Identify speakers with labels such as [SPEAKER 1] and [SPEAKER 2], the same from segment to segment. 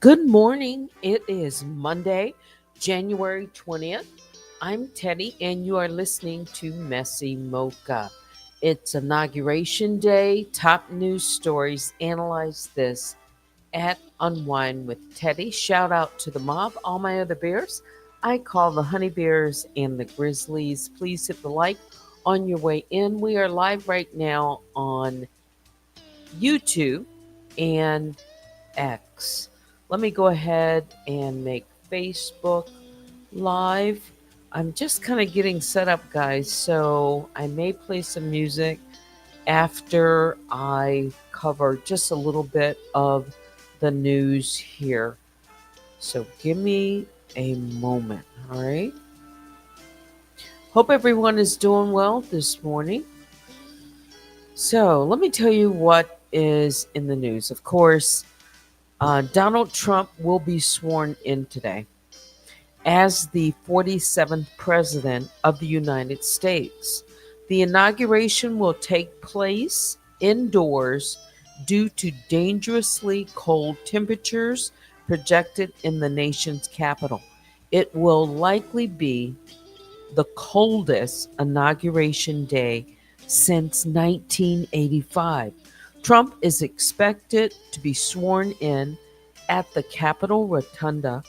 [SPEAKER 1] Good morning. It is Monday, January 20th. I'm Teddy, and you are listening to MessyMocha. It's Inauguration Day. Top news stories. Analyze this at Unwind with Teddy. Shout out to the mob, all my other bears. I call the honey bears and the grizzlies. Please hit the like on your way in. We are live right now on YouTube and X. Let me go ahead and make Facebook live. I'm just kind of getting set up, guys, so I may play some music after I cover just a little bit of the news here. So give me a moment, all right? Hope everyone is doing well this morning. So let me tell you what is in the news. Of course, Donald Trump will be sworn in today as the 47th President of the United States. The inauguration will take place indoors due to dangerously cold temperatures projected in the nation's capital. It will likely be the coldest inauguration day since 1985. Trump is expected to be sworn in at the Capitol Rotunda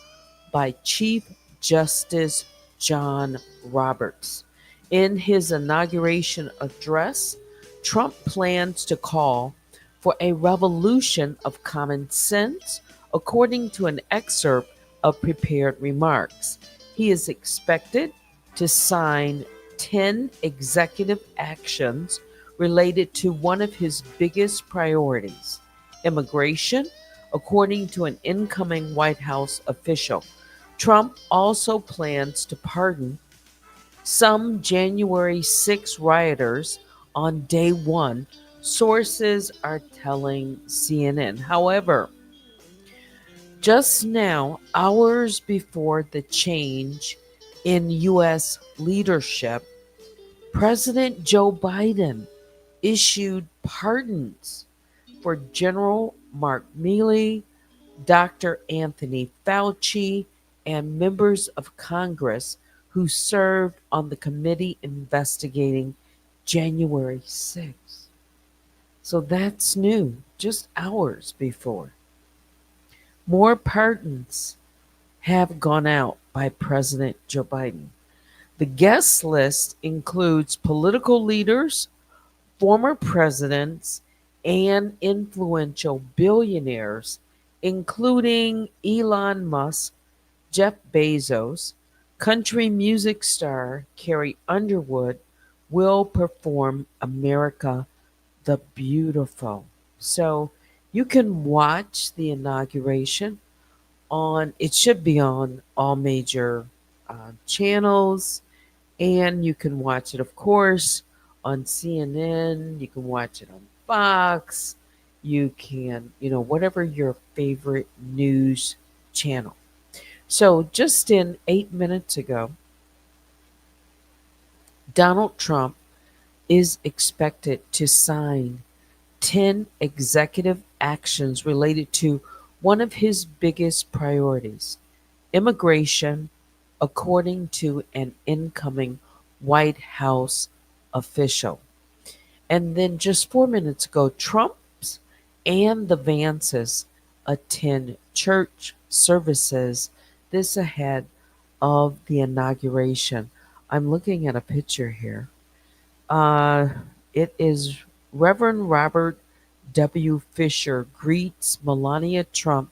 [SPEAKER 1] by Chief Justice John Roberts. In his inauguration address, Trump plans to call for a revolution of common sense, according to an excerpt of prepared remarks. He is expected to sign 10 executive actions related to one of his biggest priorities, immigration, according to an incoming White House official. Trump also plans to pardon some January 6 rioters on day one, sources are telling CNN. However, just now, hours before the change in U.S. leadership, President Joe Biden issued pardons for General Mark Milley, Dr. Anthony Fauci, and members of Congress who served on the committee investigating January 6th. So that's new, just hours before. More pardons have gone out by President Joe Biden. The guest list includes political leaders, former presidents, and influential billionaires, including Elon Musk, Jeff Bezos, country music star Carrie Underwood will perform America the Beautiful. So you can watch the inauguration it should be on all major channels, and you can watch it, of course, on CNN. You can watch it on Fox. You can, whatever your favorite news channel. So, just in 8 minutes ago, Donald Trump is expected to sign 10 executive actions related to one of his biggest priorities, immigration, according to an incoming White House official. And then just 4 minutes ago, Trump's and the Vances attend church services, this ahead of the inauguration. I'm looking at a picture here. Uh, it is Reverend Robert W. Fisher greets Melania Trump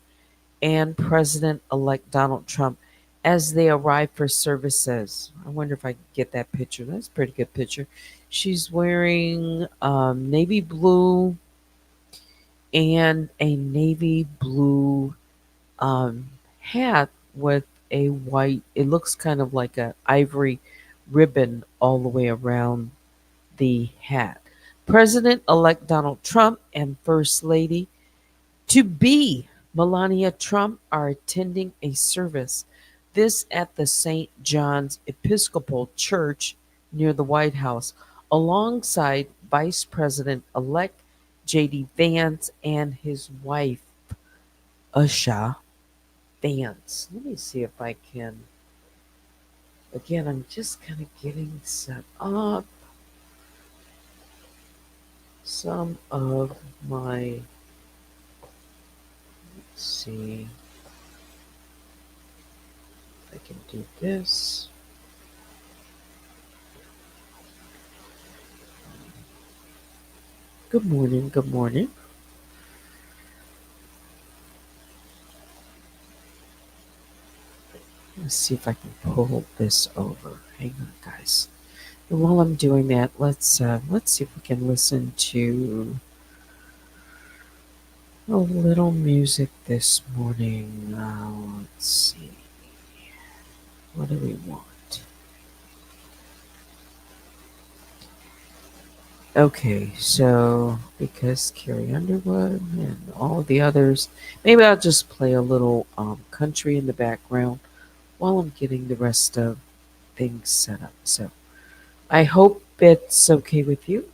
[SPEAKER 1] and President elect Donald Trump as they arrive for services. I wonder if I can get that picture. That's a pretty good picture. She's wearing navy blue and a navy blue hat with a white, it looks kind of like a ivory ribbon all the way around the hat. President elect Donald Trump and First Lady to be Melania Trump are attending a service, this at the St. John's Episcopal Church near the White House, alongside Vice President elect J.D. Vance and his wife, Usha. advance. Let me see if I can. Again, I'm just kind of getting set up. Some of my, let's see if I can do this. Good morning, good morning. Let's see if I can pull this over. Hang on, guys. And while I'm doing that, let's see if we can listen to a little music this morning. Let's see. What do we want? Okay, so because Carrie Underwood and all the others, maybe I'll just play a little country in the background while I'm getting the rest of things set up. So I hope it's okay with you.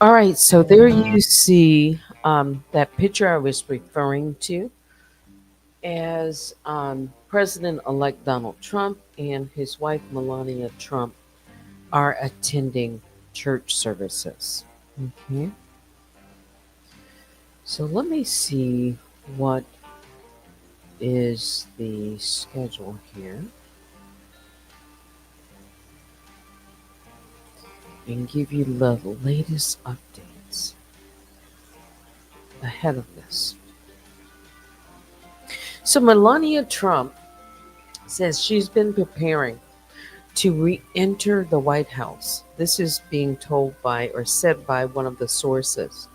[SPEAKER 1] All right, so there you see that picture I was referring to as President elect Donald Trump and his wife Melania Trump are attending church services. Okay, so let me see what is the schedule here and give you the latest updates ahead of this. So, Melania Trump says she's been preparing to re enter the White House. This is being told by or said by one of the sources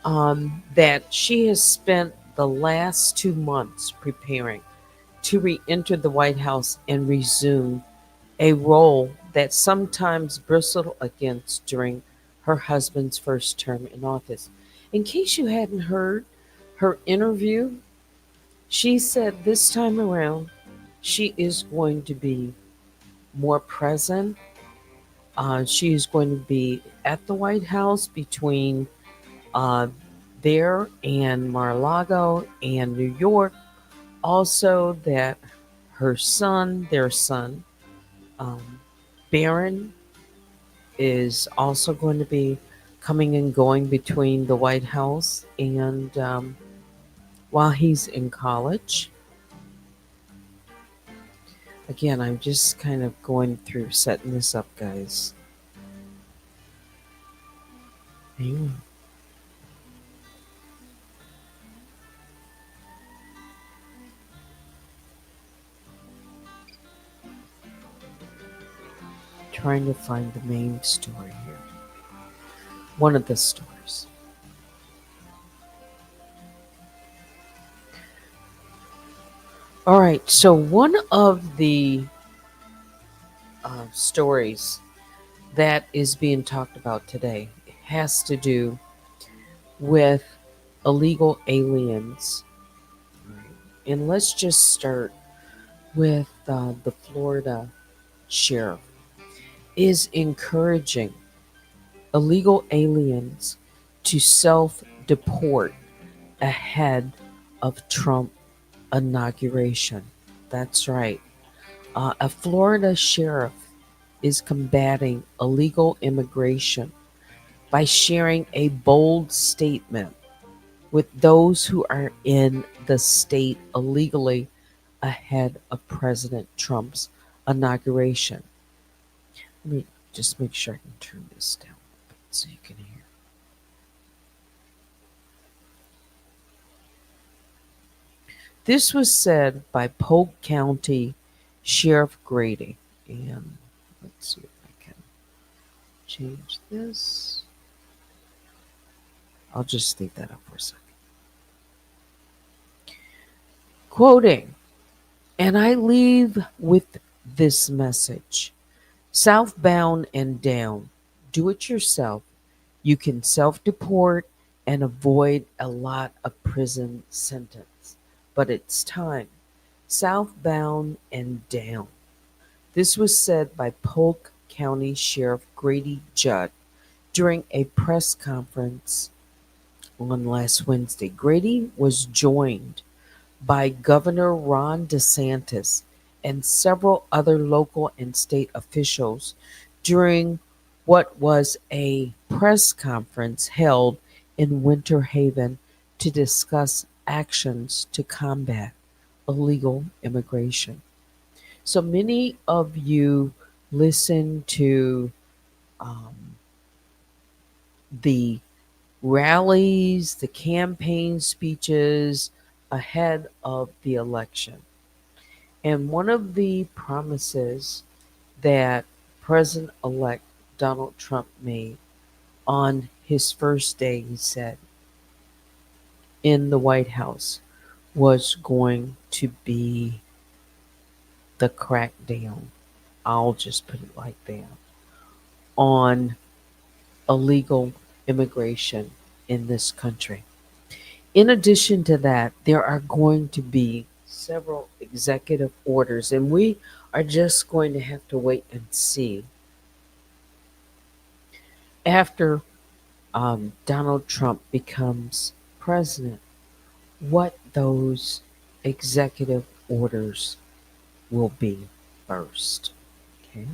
[SPEAKER 1] that she has spent the last 2 months preparing to re enter the White House and resume a role that sometimes bristled against during her husband's first term in office. In case you hadn't heard her interview, she said this time around she is going to be more present. She is going to be at the White House between uh, there and Mar-a-Lago and New York. Also, that her son, their son, um, Barron, is also going to be coming and going between the White House and while he's in college. Again, I'm just kind of going through setting this up, guys. Hang on. Trying to find the main story here. One of the stories. All right, so one of the stories that is being talked about today has to do with illegal aliens. Right. And let's just start with the Florida sheriff is encouraging illegal aliens to self deport ahead of Trump inauguration. That's right. A Florida sheriff is combating illegal immigration by sharing a bold statement with those who are in the state illegally ahead of President Trump's inauguration. Let me just make sure I can turn this down a bit so you can hear. This was said by Polk County Sheriff Grady. And let's see if I can change this. I'll just leave that up for a second. Quoting, and I leave with this message: southbound and down, do it yourself. You can self deport and avoid a lot of prison sentence. But it's time. Southbound and down. This was said by Polk County Sheriff Grady Judd during a press conference on last Wednesday. Grady was joined by Governor Ron DeSantis and several other local and state officials during what was a press conference held in Winter Haven to discuss actions to combat illegal immigration. So many of you listen to um, the rallies, the campaign speeches ahead of the election. And one of the promises that President elect Donald Trump made on his first day, he said, in the White House was going to be the crackdown. I'll just put it like that on illegal immigration in this country. In addition to that, there are going to be several executive orders, and we are just going to have to wait and see after Donald Trump becomes president, what those executive orders will be first. Okay.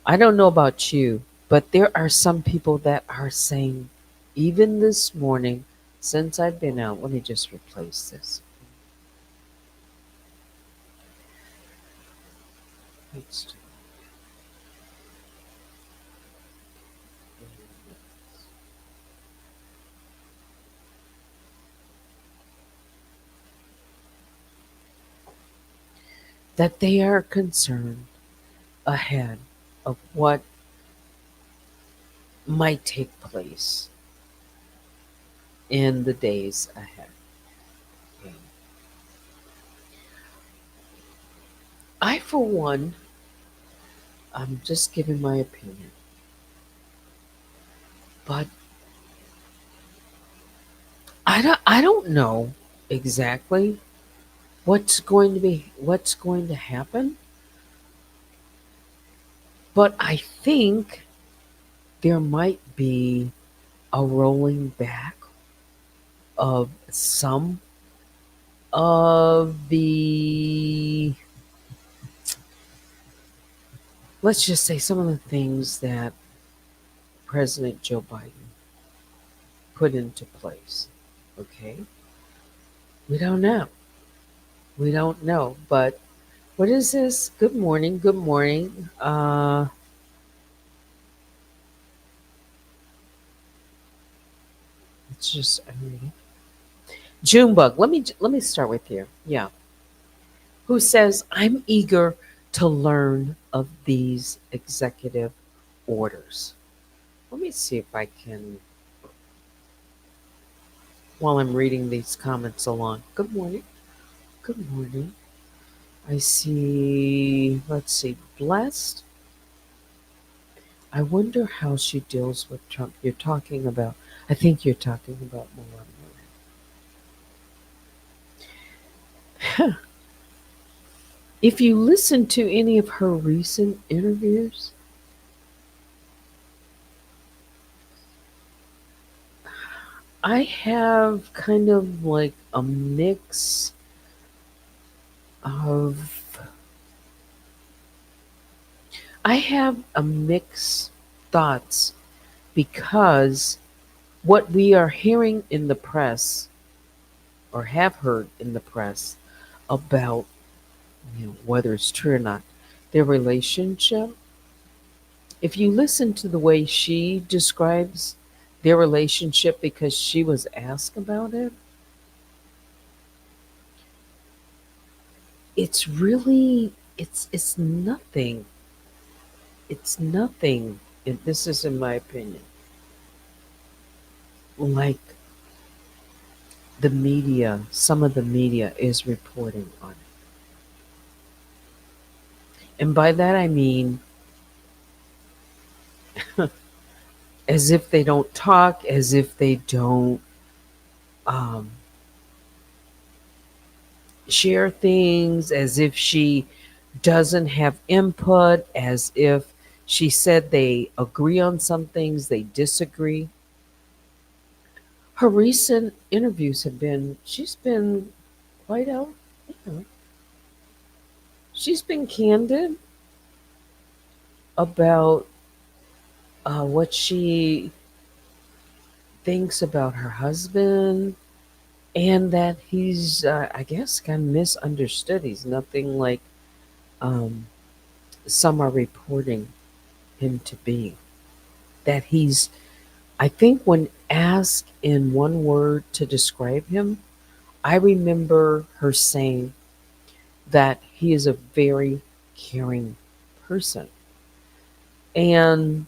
[SPEAKER 1] I don't know about you, but there are some people that are saying, even this morning, since I've been out, let me just replace this. Let's that they are concerned ahead of what might take place in the days ahead. Okay. I, for one, I'm just giving my opinion, but I don't know exactly what's going to happen, but I think there might be a rolling back of some of the, let's just say, some of the things that President Joe Biden put into place. Okay? We don't know. We don't know. But what is this? Good morning. Good morning. It's just Junebug. Let me start with you. Yeah. Who says I'm eager to learn of these executive orders? Let me see if I can, while I'm reading these comments along. Good morning. Good morning. I see, let's see, blessed. I wonder how she deals with Trump. You're talking about, I think you're talking about Melania. If you listen to any of her recent interviews, I have kind of like a mix of, I have a mix thoughts because what we are hearing in the press or have heard in the press about, whether it's true or not, their relationship. If you listen to the way she describes their relationship because she was asked about it, it's really it's nothing. It's nothing. And this is in my opinion, like the media, some of the media is reporting on it. And by that I mean as if they don't talk, as if they don't um, share things, as if she doesn't have input, as if she said they agree on some things, they disagree. Her recent interviews have been, she's been quite out, you know, she's been candid about what she thinks about her husband and that he's, I guess, kind of misunderstood. He's nothing like um, some are reporting him to be. That he's, I think, when asked in one word to describe him, I remember her saying that he is a very caring person. And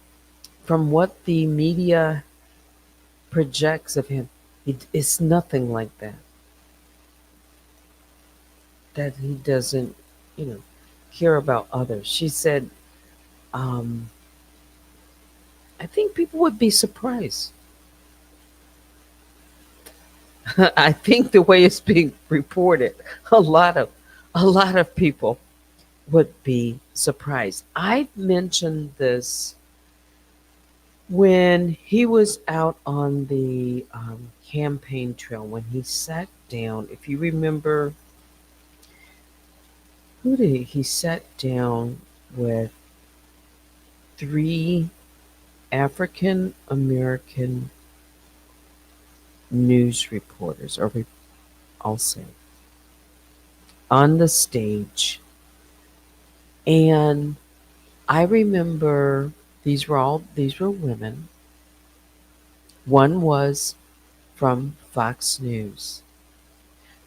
[SPEAKER 1] from what the media projects of him, it's nothing like that. That he doesn't, you know, care about others. She said, um, I think people would be surprised. I think the way it's being reported, a lot of a lot of people would be surprised. I've mentioned this When he was out on the campaign trail, when he sat down, if you remember, he sat down with three African American news reporters, I'll say, on the stage. And I remember these were women. One was from Fox News.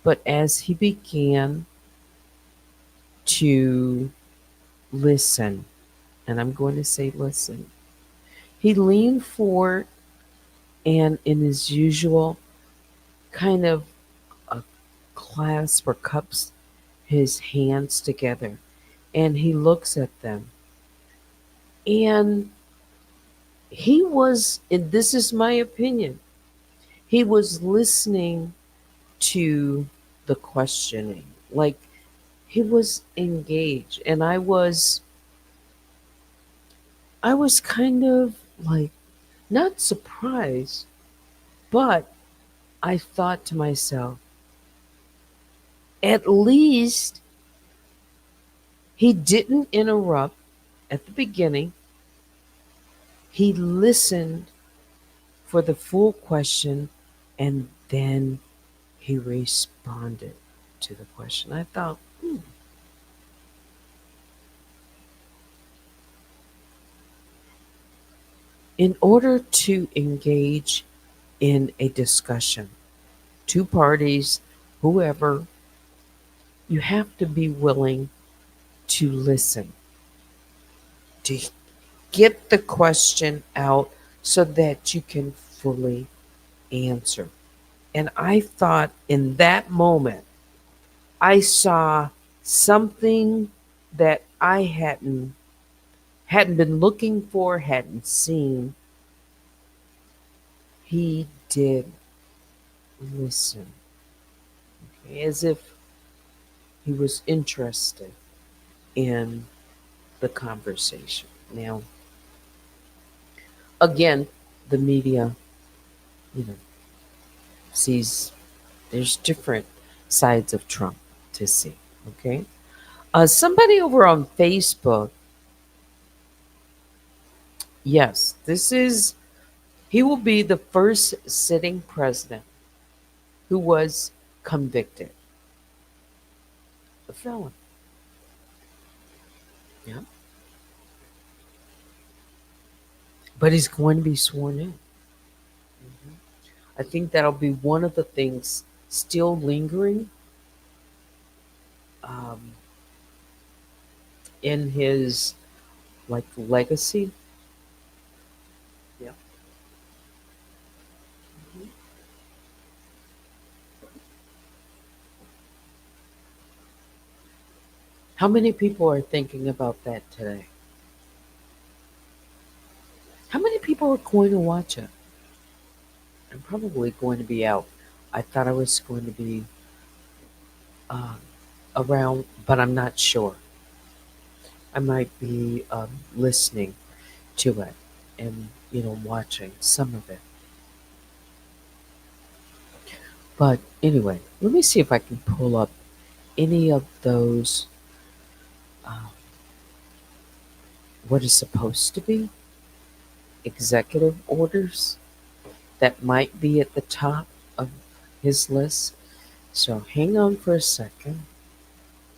[SPEAKER 1] But as he began to listen, and I'm going to say listen, he leaned forward and in his usual kind of a clasp or cups his hands together and he looks at them. And he was, and this is my opinion, he was listening to the questioning. Like he was engaged. And I was kind of like not surprised, but I thought to myself, at least he didn't interrupt at the beginning. He listened for the full question and then he responded to the question. I thought, in order to engage in a discussion, two parties, whoever, you have to be willing to listen, to get the question out so that you can fully answer. And I thought in that moment, I saw something that I hadn't been looking for, hadn't seen. He did listen, okay, as if he was interested in the conversation. Now, again, the media, you know, sees there's different sides of Trump to see. Okay, somebody over on Facebook, yes, this is he will be the first sitting president who was convicted, a felon. Yeah, but he's going to be sworn in. Mhm. I think that'll be one of the things still lingering um, in his like legacy. Yeah. Mhm. How many people are thinking about that today? How many people are going to watch it? I'm probably going to be out. I thought I was going to be um, around, but I'm not sure. I might be listening to it and watching some of it. But anyway, let me see if I can pull up any of those uh, what is supposed to be executive orders that might be at the top of his list. So hang on for a second.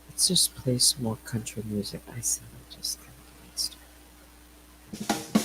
[SPEAKER 1] Let's just play some more country music. I said I just kind of get started.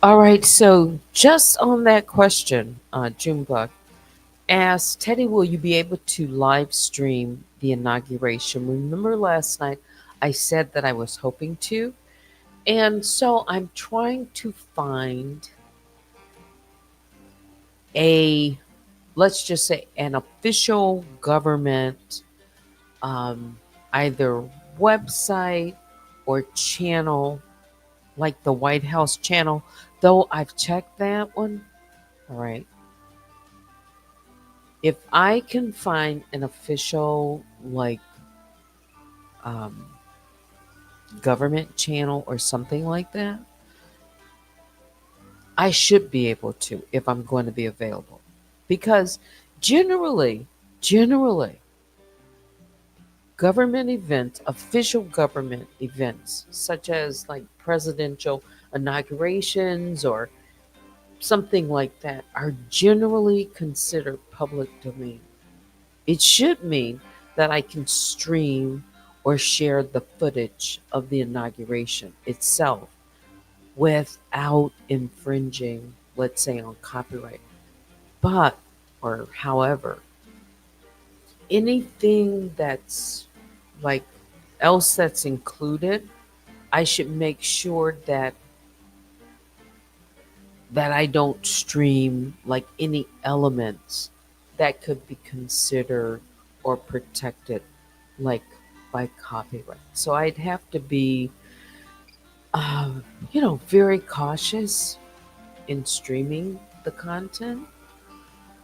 [SPEAKER 1] All right, so just on that question, Junebug asked, Teddy, will you be able to live stream the inauguration? Remember last night I said that I was hoping to? And so I'm trying to find a, let's just say, an official government, um, either website or channel, like the White House channel, though I've checked that one. All right. If I can find an official, like, um, government channel or something like that, I should be able to if I'm going to be available. Because generally, government events, official government events, such as like presidential inaugurations or something like that, are generally considered public domain. It should mean that I can stream or share the footage of the inauguration itself without infringing, let's say, on copyright. But, or however, anything that's like else that's included, I should make sure that I don't stream like any elements that could be considered or protected like by copyright. So I'd have to be, very cautious in streaming the content.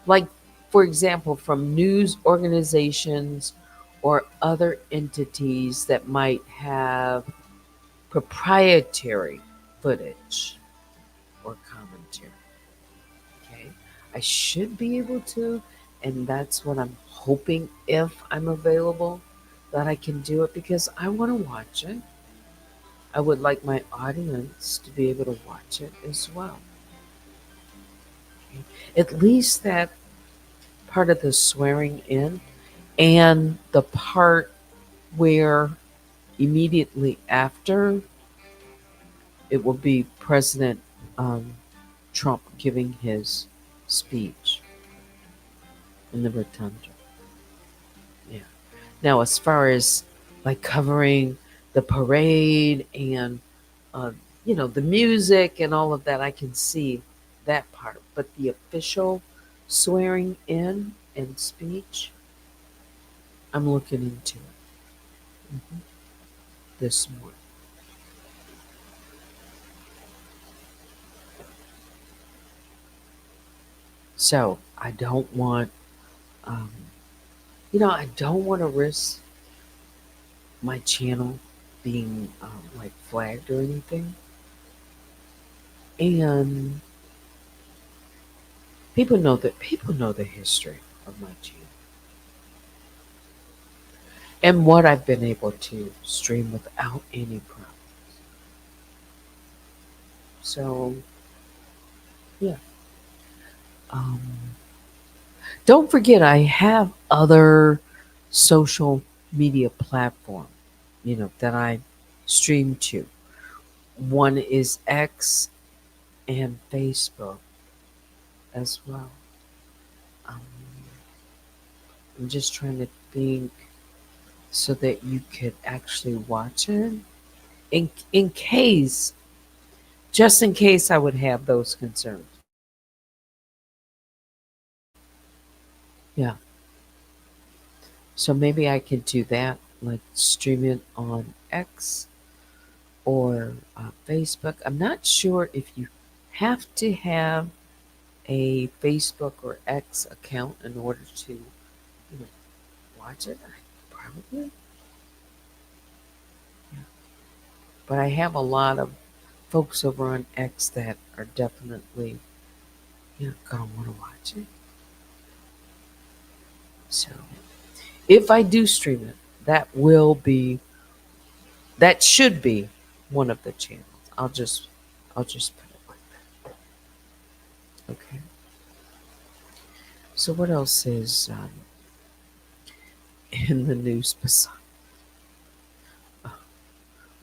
[SPEAKER 1] Like, for example, from news organizations or other entities that might have proprietary footage or commentary. Okay. I should be able to, and that's what I'm hoping if I'm available that I can do it because I want to watch it. I would like my audience to be able to watch it as well. Okay. At least that part of the swearing in and the part where immediately after it will be President um, Trump giving his speech in the rotunda. Yeah. Now, as far as like covering the parade and the music and all of that, I can see that part. But the official swearing in and speech, I'm looking into it this morning. So I don't want, um, I don't want to risk my channel being like flagged or anything. And people know the history of my channel and what I've been able to stream without any problem. So yeah. Um, don't forget, I have other social media platform, that I stream to. One is X and Facebook as well. Um, I'm just trying to think so that you could actually watch it in case, just in case I would have those concerns. Yeah. So maybe I could do that, like stream it on X or Facebook. I'm not sure if you have to have a Facebook or X account in order to watch it. Probably, yeah. But I have a lot of folks over on X that are definitely gonna want to watch it. So if I do stream it, that should be one of the channels. I'll just put it like that. Okay. So what else is in the news besides? Uh,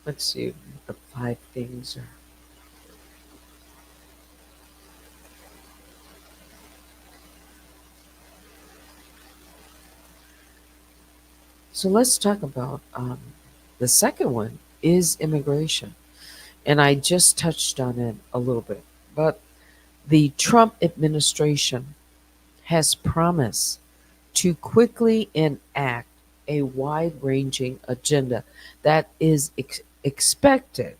[SPEAKER 1] let's see what the five things are. So let's talk about the second one is immigration, and I just touched on it a little bit. But the Trump administration has promised to quickly enact a wide-ranging agenda that is expected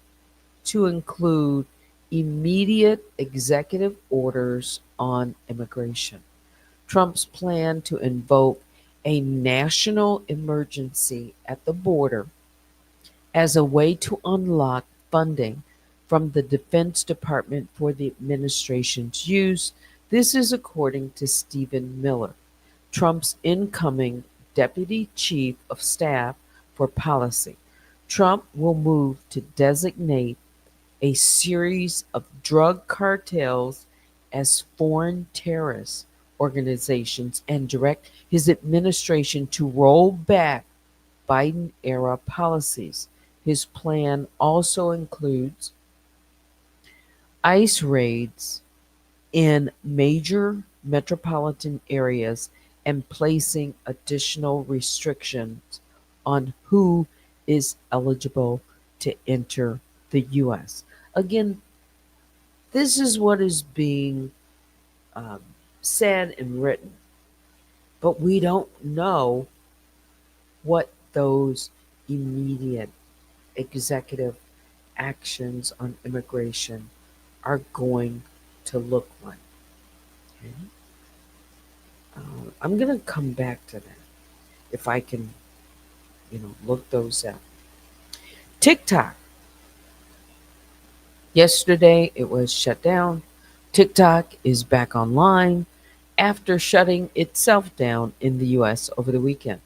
[SPEAKER 1] to include immediate executive orders on immigration. Trump's plan to invoke a national emergency at the border as a way to unlock funding from the Defense Department for the administration's use. This is according to Stephen Miller, Trump's incoming Deputy Chief of Staff for Policy. Trump will move to designate a series of drug cartels as foreign terrorist organizations and direct his administration to roll back Biden era policies. His plan also includes ICE raids in major metropolitan areas and placing additional restrictions on who is eligible to enter the U.S. Again, this is what is being um, said and written, but we don't know what those immediate executive actions on immigration are going to look like. Okay? I'm going to come back to that if I can, look those up. TikTok. Yesterday it was shut down. TikTok is back online after shutting itself down in the US over the weekend.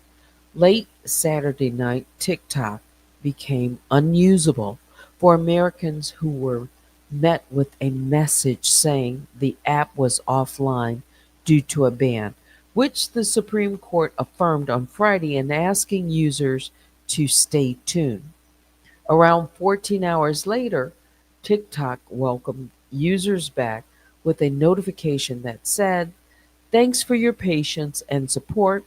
[SPEAKER 1] Late Saturday night, TikTok became unusable for Americans who were met with a message saying the app was offline due to a ban, which the Supreme Court affirmed on Friday and asking users to stay tuned. Around 14 hours later, TikTok welcomed users back with a notification that said, "Thanks for your patience and support.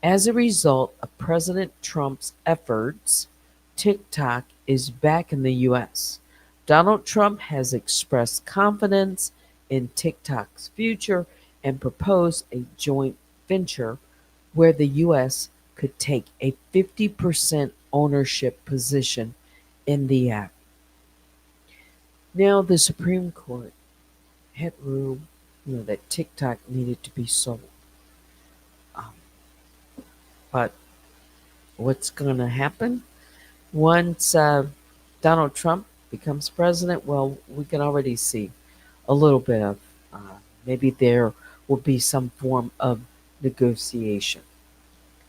[SPEAKER 1] As a result of President Trump's efforts, TikTok is back in the US. Donald Trump has expressed confidence in TikTok's future and proposed a joint venture where the US could take a 50% ownership position in the app." Now, the Supreme Court had ruled, that TikTok needed to be sold. Um, but what's going to happen? Once Donald Trump becomes president, well, we can already see a little bit of maybe there will be some form of negotiation.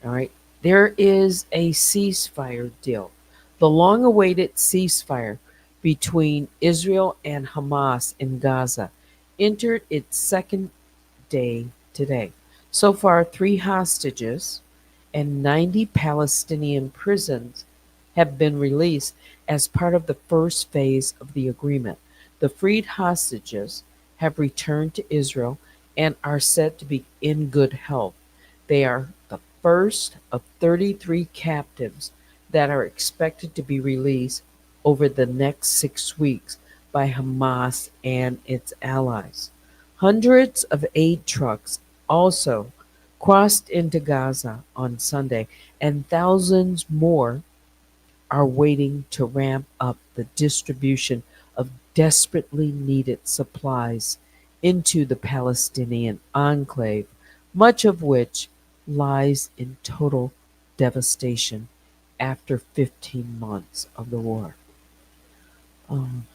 [SPEAKER 1] All right. There is a ceasefire deal. The long awaited ceasefire between Israel and Hamas in Gaza entered its second day today. So far, three hostages and 90 Palestinian prisons have been released as part of the first phase of the agreement. The freed hostages have returned to Israel and are said to be in good health. They are the first of 33 captives that are expected to be released over the next 6 weeks by Hamas and its allies. Hundreds of aid trucks also crossed into Gaza on Sunday, and thousands more are waiting to ramp up the distribution of desperately needed supplies into the Palestinian enclave, much of which lies in total devastation after 15 months of the war. Um,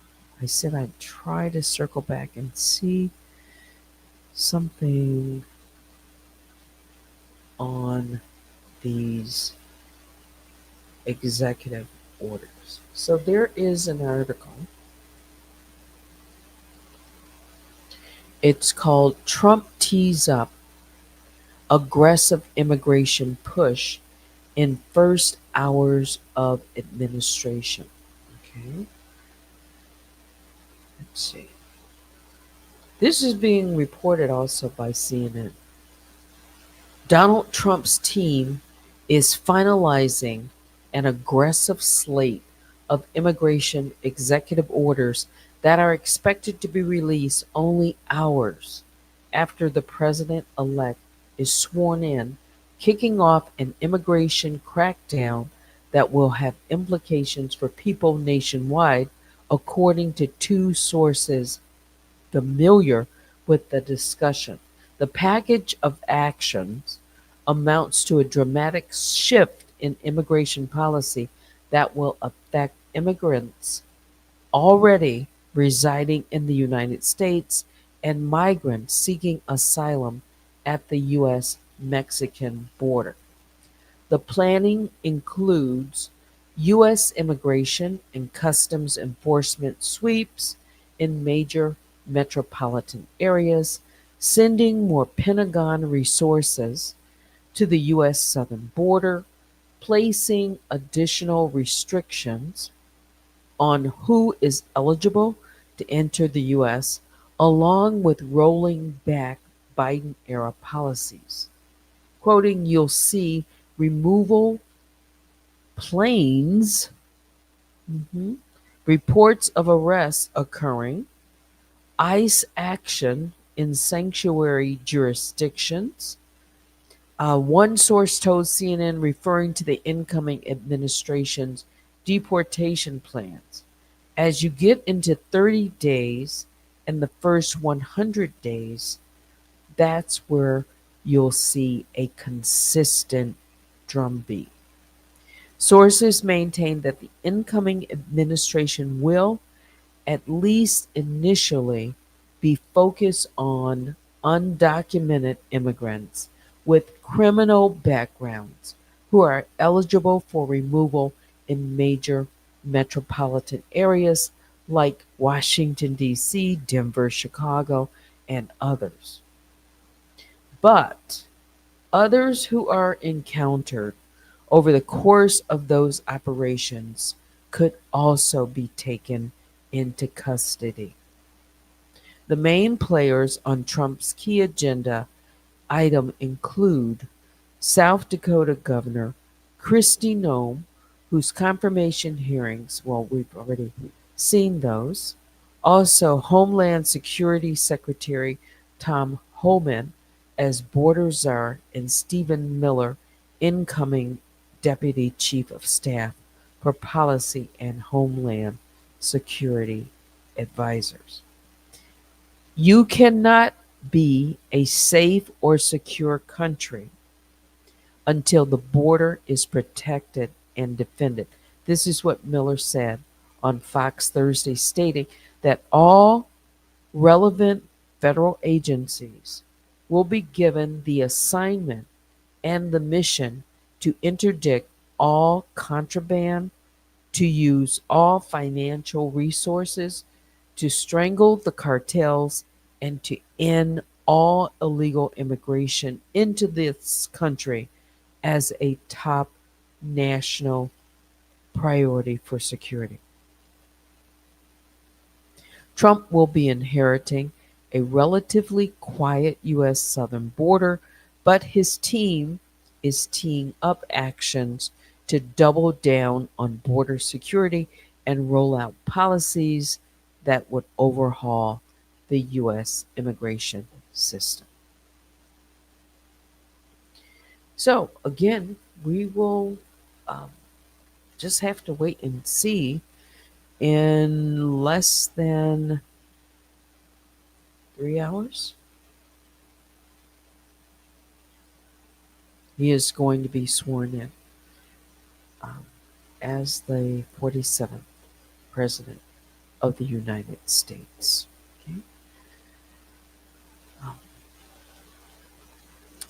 [SPEAKER 1] I said I'd try to circle back and see something on these executive orders. So there is an article. It's called Trump Tees Up Aggressive Immigration Push in First Hours of Administration. Okay, let's see. This is being reported also by CNN. Donald Trump's team is finalizing an aggressive slate of immigration executive orders that are expected to be released only hours after the president elect is sworn in, kicking off an immigration crackdown that will have implications for people nationwide, according to two sources familiar with the discussion. The package of actions amounts to a dramatic shift in immigration policy that will affect immigrants already residing in the United States and migrants seeking asylum at the U.S. Mexican border. The planning includes U.S. immigration and customs enforcement sweeps in major metropolitan areas, sending more Pentagon resources to the U.S. southern border, placing additional restrictions on who is eligible to enter the U.S., along with rolling back Biden era policies. Quoting, you'll see removal planes, mhm, reports of arrests occurring, ICE action in sanctuary jurisdictions. One source told CNN, referring to the incoming administration's deportation plans. As you get into 30 days and the first 100 days, that's where you'll see a consistent drumbeat. Sources maintain that the incoming administration will, at least initially, be focused on undocumented immigrants with criminal backgrounds who are eligible for removal in major metropolitan areas like Washington, D.C., Denver, Chicago, and others. But others who are encountered over the course of those operations could also be taken into custody. The main players on Trump's key agenda item include South Dakota Governor Kristi Noem, whose confirmation hearings, well, we've already seen those. Also, Homeland Security Secretary Tom Homan as border czar, and Stephen Miller, incoming Deputy Chief of Staff for Policy and Homeland Security advisors. You cannot be a safe or secure country until the border is protected and defended. This is what Miller said on Fox Thursday, stating that all relevant federal agencies will be given the assignment and the mission to interdict all contraband, to use all financial resources to strangle the cartels, and to end all illegal immigration into this country as a top national priority for security. Trump will be inheriting a relatively quiet U.S. southern border, but his team is teeing up actions to double down on border security and roll out policies that would overhaul the U.S. immigration system. So, again, we will um, just have to wait and see. In less than 3 hours, he is going to be sworn in um, as the 47th President of the United States. Okay? Um,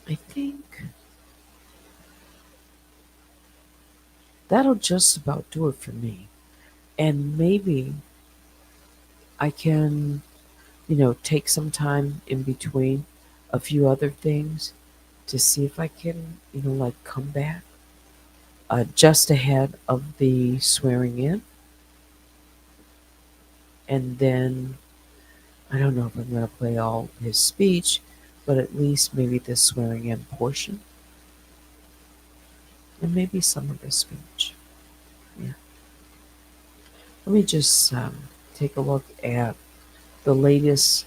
[SPEAKER 1] I think that'll just about do it for me. And maybe I can, take some time in between a few other things to see if I can, like come back just ahead of the swearing in. And then I don't know if I'm going to play all his speech, but at least maybe the swearing in portion and maybe some of his speech. Yeah. Let me just take a look at the latest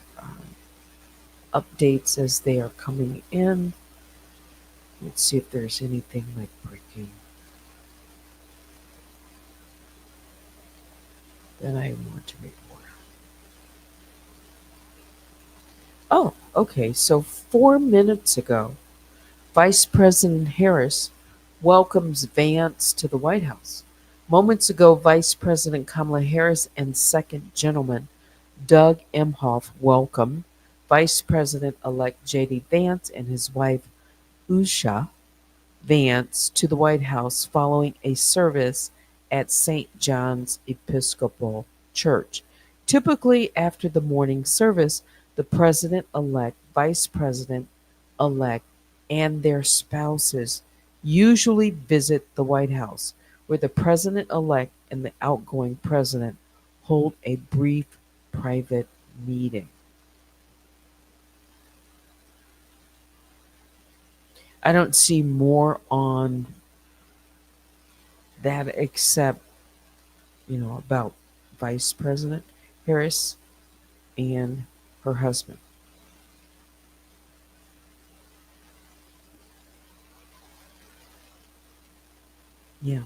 [SPEAKER 1] updates as they are coming in. Let's see if there's anything like breaking that I want to report. Oh, okay. So 4 minutes ago, Vice President Harris welcomes Vance to the White House. Moments ago, Vice President Kamala Harris and Second Gentleman Doug Emhoff welcomed Vice President elect J.D. Vance and his wife Usha Vance to the White House following a service at St. John's Episcopal Church. Typically, after the morning service, the President elect, Vice President elect, and their spouses usually visit the White House, where the President elect and the outgoing President hold a brief private meeting. I don't see more on that except, about Vice President Harris and her husband. Yeah.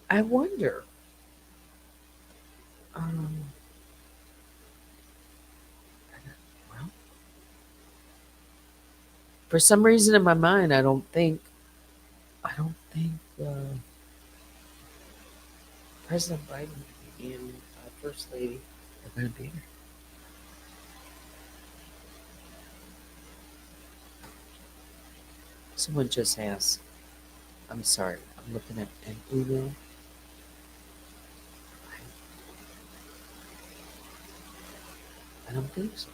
[SPEAKER 1] I wonder. Um, well, for some reason in my mind, I don't think President Biden and First Lady are going to be there. Someone just asked. I'm sorry. I'm looking at an email. I don't think so.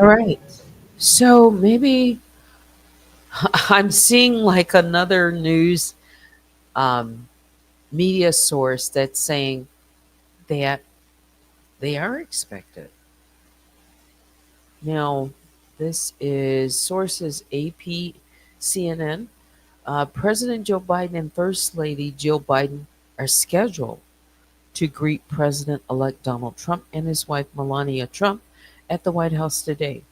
[SPEAKER 1] All right. So maybe I'm seeing like another news um, media source that's saying that they are expected. Now, this is sources AP, CNN. President Joe Biden and First Lady Jill Biden are scheduled to greet President elect Donald Trump and his wife Melania Trump at the White House today.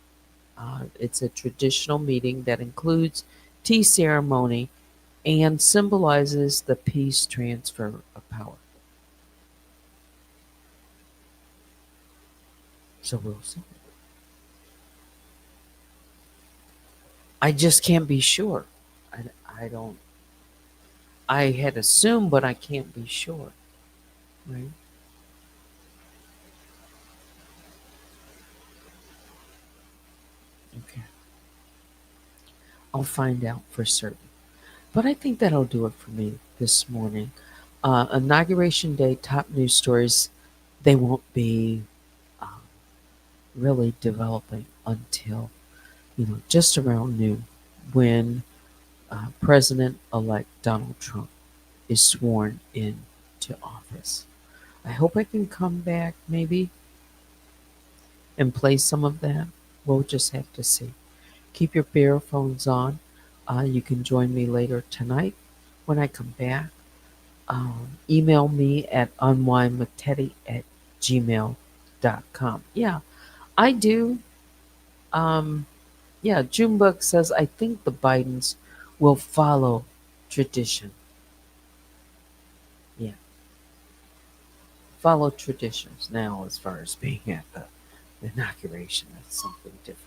[SPEAKER 1] It's a traditional meeting that includes tea ceremony and symbolizes the peace transfer of power. So we'll see. I just can't be sure. I don't. I had assumed, but I can't be sure. Right? Okay. I'll find out for certain. But I think that'll do it for me this morning. Inauguration Day top news stories. They won't be um, really developing until just around noon, when President-elect Donald Trump is sworn into office. I hope I can come back maybe and play some of that. We'll just have to see. Keep your earphones on. You can join me later tonight when I come back. Email me at unwindwithteddy at gmail.com. Yeah, I do. Um, yeah, Junebug says, I think the Bidens will follow tradition. Yeah, follow traditions now as far as being at the inauguration. That's something different.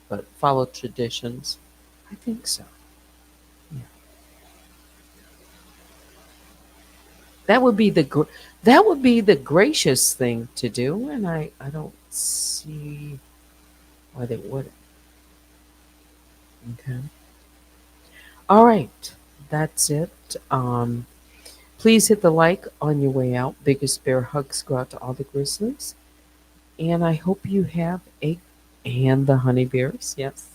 [SPEAKER 1] But follow traditions, I think so. Yeah. That would be that would be the gracious thing to do, and I don't see why they wouldn't. Okay. All right. That's it. Please hit the like on your way out. Biggest bear hugs go out to all the grizzlies. And I hope you have and the honey bears, yes.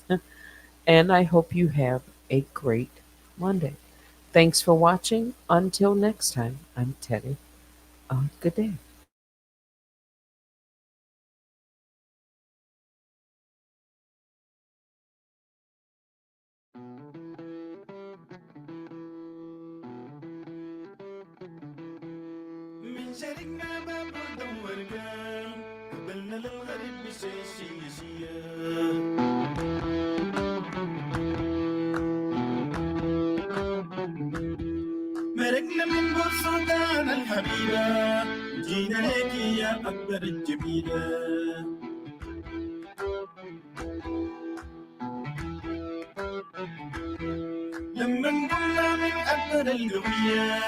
[SPEAKER 1] And I hope you have a great Monday. Thanks for watching. Until next time, I'm Teddy. Good day.
[SPEAKER 2] من شاركنا باب ودور قام قبلنا للغرب بشيشية مرقنا من بورسودان الحبيبة جينا لك يا أكبر الجميلة لما نقولنا من أكبر القوية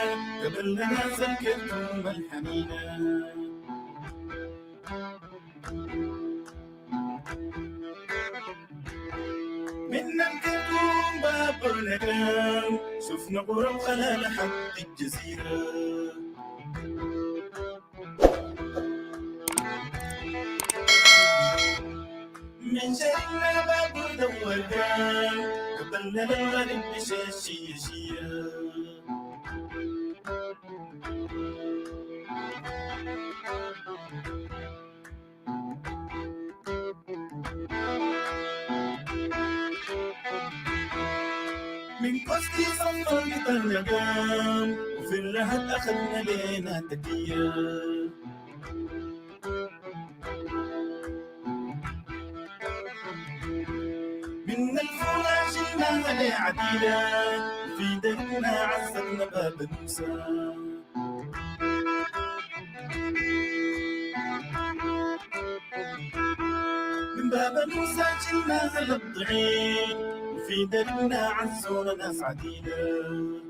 [SPEAKER 2] قبلنا ناس الكرتوم الحنينة من الكرتوم باب الهدام شفنا قرى وخلا لحد الجزيرة من شرنا باب دور كان قبلنا للغرب بشاشية من قصدي صفر بطلقان وفي الرهد أخذنا لينا تكية من الفرع شلناها لعديلة في دربنا عزلنا باب موسى من باب موسى شلناها للضعيف وفي دربنا عزونا ناس عديلة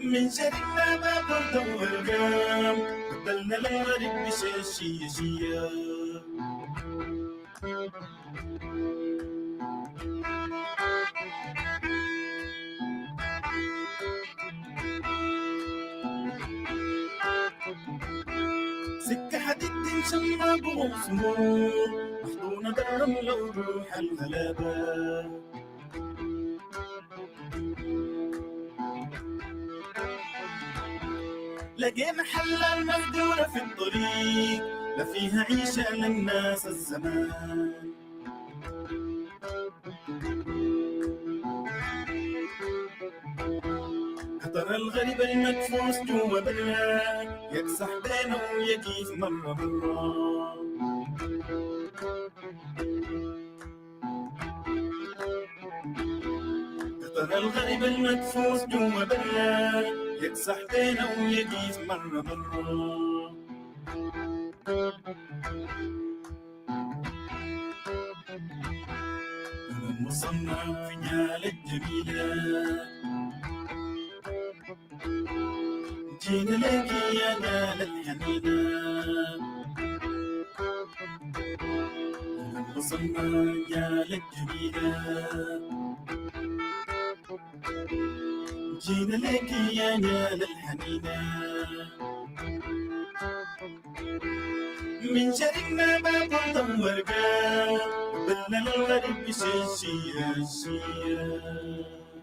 [SPEAKER 2] من شرنا باب الدور قام قبلنا للغرب بشيشية شماق وصمود محضونة بالرمل وروح الغلابة. لقينا حلال مهجورة في الطريق، لا فيها عيشة للناس الزمان. قطر الغريب المدفوس جوا برا، يكسح بينه ويجيف مرة مرة. قطر الغريب المدفوس جوا برا، يكسح بينه ويجيف مرة مرة. وصلنا في نيال الجميلة، جينا لك يا نال الحنينة. وصلنا يا للجميلة، جينا لك يا نال الحنينة. من شرقنا باب ورقة، بلنا الغريب بشيشية شية.